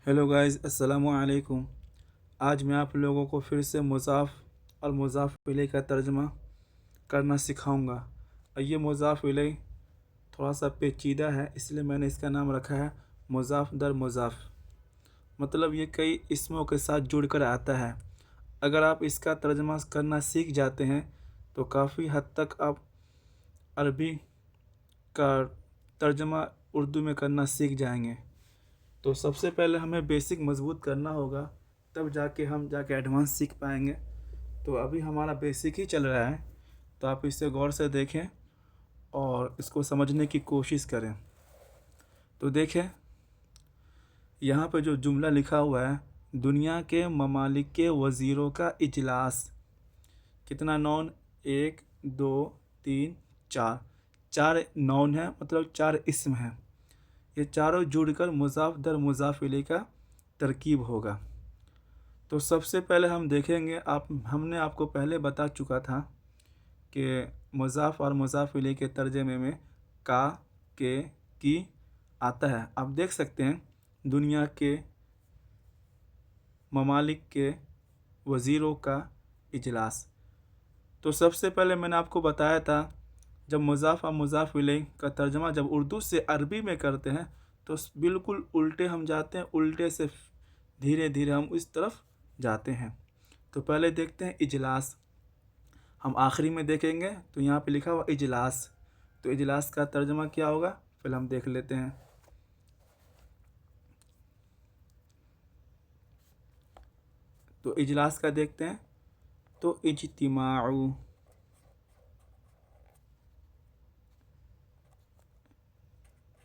Hello guys, अस्सलामु अलैकुम। आज मैं आप लोगों को फिर से मुज़ाफ़ और मुज़ाफ़ इलैह का तर्जुमा करना सिखाऊंगा। और ये मुज़ाफ़ इलैह थोड़ा सा पेचीदा है, इसलिए मैंने इसका नाम रखा है मुज़ाफ़ दर मुज़ाफ़। मतलब ये कई इस्मों के साथ जुड़कर आता है। अगर आप इसका तर्जुमा करना सीख जाते हैं तो काफ़ी हद तक आप अरबी का तर्जुमा उर्दू में करना सीख जाएंगे। तो सबसे पहले हमें बेसिक मजबूत करना होगा, तब जाके हम एडवांस सीख पाएंगे। तो अभी हमारा बेसिक ही चल रहा है, तो आप इसे गौर से देखें और इसको समझने की कोशिश करें। तो देखें, यहाँ पे जो जुमला लिखा हुआ है, दुनिया के ममालिक के वज़ीरों का इजलास। कितना नौन? 1 2 3 4। 4 नौन है, मतलब 4 इस्म हैं। ये चारों जुड़कर मुज़ाफ़ दर मुज़ाफ़ इलैह का तरकीब होगा। तो सबसे पहले हम देखेंगे, हमने आपको पहले बता चुका था कि मुज़ाफ़ और मुज़ाफ़ इलैह के तर्जमे में का, के, की आता है। आप देख सकते हैं, दुनिया के ममालिक के वज़ीरों का इजलास। तो सबसे पहले मैंने आपको बताया था, जब मुज़ाफ़ और मुज़ाफ़ इलैह का तर्जमा जब उर्दू से अरबी में करते हैं तो बिल्कुल उल्टे हम जाते हैं, उल्टे से धीरे धीरे हम इस तरफ जाते हैं। तो पहले देखते हैं इजलास, हम आखिरी में देखेंगे। तो यहाँ पे लिखा हुआ इजलास, तो इजलास का तर्जमा क्या होगा पहले हम देख लेते हैं। तो इजलास का देखते हैं, तो इज्तिमाउ,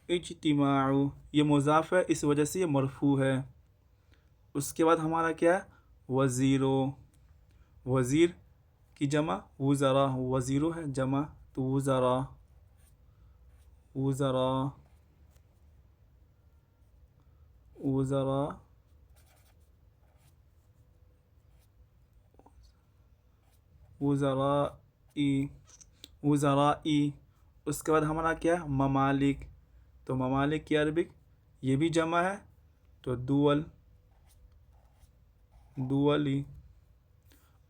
इज्तिमाउ ये मुज़ाफ़ है, इस वजह से ये मरफ़ू है। उसके बाद हमारा क्या है? वज़ीरो, वज़ीर की जमा वुज़रा, वज़ीरो है जमा, तो वुज़रा, वुज़रा, वुज़रा, वुज़राई, वुज़राई। उसके बाद हमारा क्या है? ममालिक, तो ममालिक की अरबिक ये भी जमा है, तो दुअल, दुअली।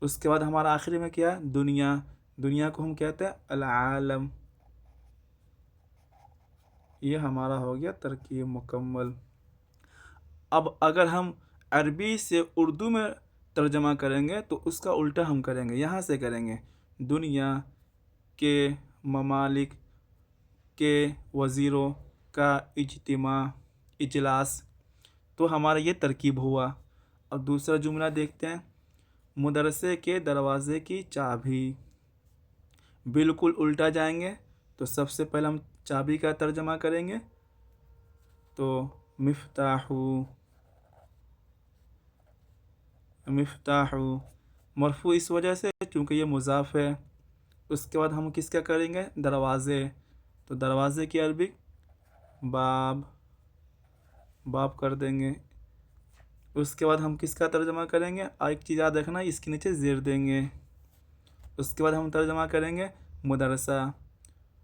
उसके बाद हमारा आखिरी में क्या है? दुनिया, दुनिया को हम कहते हैं अल आलम। ये हमारा हो गया तरकीब मुकम्मल। अब अगर हम अरबी से उर्दू में तर्जमा करेंगे तो उसका उल्टा हम करेंगे, यहाँ से करेंगे। दुनिया के ममालिक के वज़ीरों का इज्तिमा, इजलास। तो हमारा ये तरकीब हुआ। अब दूसरा जुमला देखते हैं, मदरसे के दरवाज़े की चाबी। बिल्कुल उल्टा जाएंगे। तो सबसे पहले हम चाबी का तर्जमा करेंगे, तो मिफ्ताहू, मिफ्ताहू मरफू इस वजह से क्योंकि ये मुज़ाफ़ है। उसके बाद हम किसका करेंगे? दरवाज़े, तो दरवाज़े की अरबिक बाब, बाब कर देंगे। उसके बाद हम किसका तर्जमा करेंगे? एक चीज़ याद रखना, इसके नीचे ज़ेर देंगे। उसके बाद हम तर्जमा करेंगे मदरसा,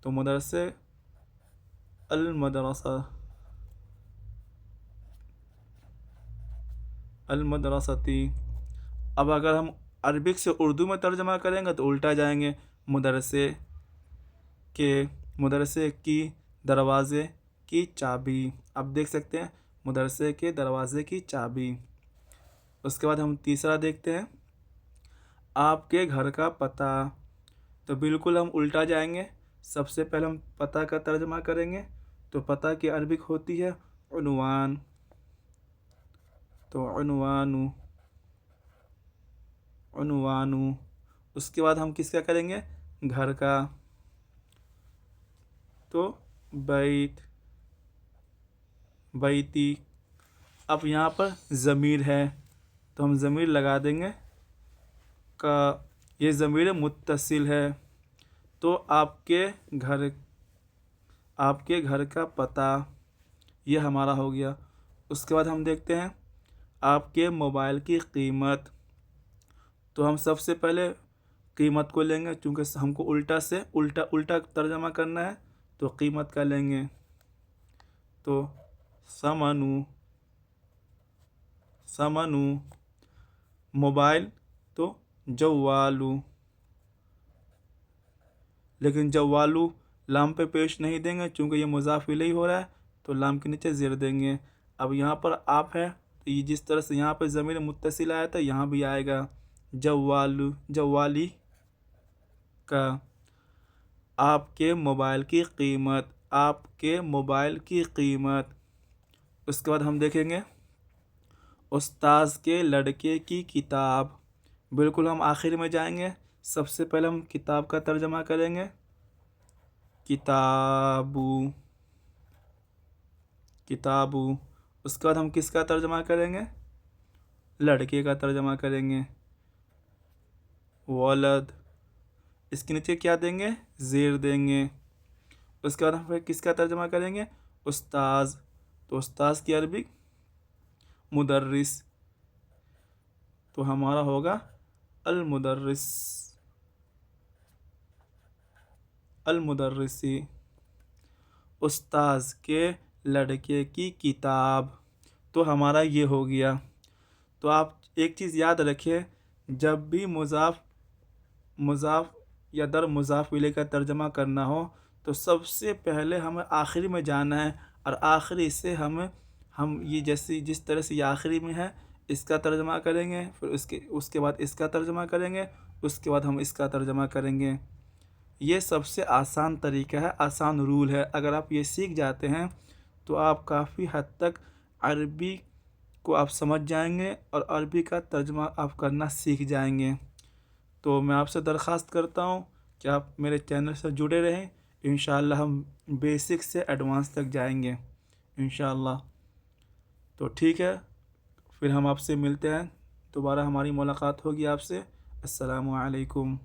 तो मदरसे अल मदरसा, अल मदरसती। अब अगर हम अरबिक से उर्दू में तर्जमा करेंगे तो उल्टा जाएंगे, मदरसे के, मदरसे की दरवाज़े की चाबी। अब देख सकते हैं, मदरसे के दरवाज़े की चाबी। उसके बाद हम तीसरा देखते हैं, आपके घर का पता। तो बिल्कुल हम उल्टा जाएंगे। सबसे पहले हम पता का तर्जमा करेंगे, तो पता की अरबिक होती है उन्वान, तो उन्वानु, उन्वानु। उसके बाद हम किसका करेंगे? घर का, तो बैत, बैती। अब यहाँ पर ज़मीर है, तो हम ज़मीर लगा देंगे का, ये ज़मीर मुत्तसिल है। तो घर, आपके घर का पता, ये हमारा हो गया। उसके बाद हम देखते हैं आपके मोबाइल की कीमत। तो हम सबसे पहले कीमत को लेंगे, क्योंकि हमको उल्टा से उल्टा उल्टा तर्जमा करना है, तो कीमत का लेंगे, तो समनु, समनु, मोबाइल तो जवालू, लेकिन जवालू लाम पे पेश नहीं देंगे चूँकि ये मुज़ाफ इलैहि हो रहा है, तो लाम के नीचे ज़ेर देंगे। अब यहाँ पर आप है तो ये जिस तरह से यहाँ पे ज़मीर मुत्तसिल आया था यहाँ भी आएगा जवालू, जवाली का। आपके मोबाइल की कीमत, आपके मोबाइल की कीमत। उसके बाद हम देखेंगे उस्ताज़ के लड़के की किताब। बिल्कुल हम आखिर में जाएंगे, सबसे पहले हम किताब का तर्जमा करेंगे, किताबू, किताबू। उसके बाद हम किसका तर्जमा करेंगे, लड़के का तर्जमा करेंगे, वलद। इसके नीचे क्या देंगे, ज़ेर देंगे। उसके बाद हम फिर किसका तर्जमा करेंगे, उस्ताज़, तो उस्ताज़ की अरबी मुदर्रिस, तो हमारा होगा अल मुदर्रिस, अल मुदर्रिसी। उस्ताज़ के लड़के की किताब, तो हमारा ये हो गया। तो आप एक चीज़ याद रखिए, जब भी मुज़ाफ़ या दर मुज़ाफ़ इलैहि का तर्जमा करना हो तो सबसे पहले हमें आखिरी में जाना है, और आखिरी से हम ये जैसे जिस तरह से ये आखिरी में है इसका तर्जमा करेंगे, फिर उसके बाद इसका तर्जमा करेंगे, उसके बाद हम इसका तर्जमा करेंगे। ये सबसे आसान तरीका है, आसान रूल है। अगर आप ये सीख जाते हैं तो आप काफ़ी हद तक अरबी को आप समझ जाएंगे और अरबी का तर्जमा आप करना सीख जाएंगे। तो मैं आपसे दरख्वास्त करता हूँ कि आप मेरे चैनल से जुड़े रहें। इंशाअल्लाह हम बेसिक से एडवांस तक जाएंगे इंशाअल्लाह। तो ठीक है, फिर हम आपसे मिलते हैं, दोबारा हमारी मुलाकात होगी आपसे। अस्सलामु अलैकुम।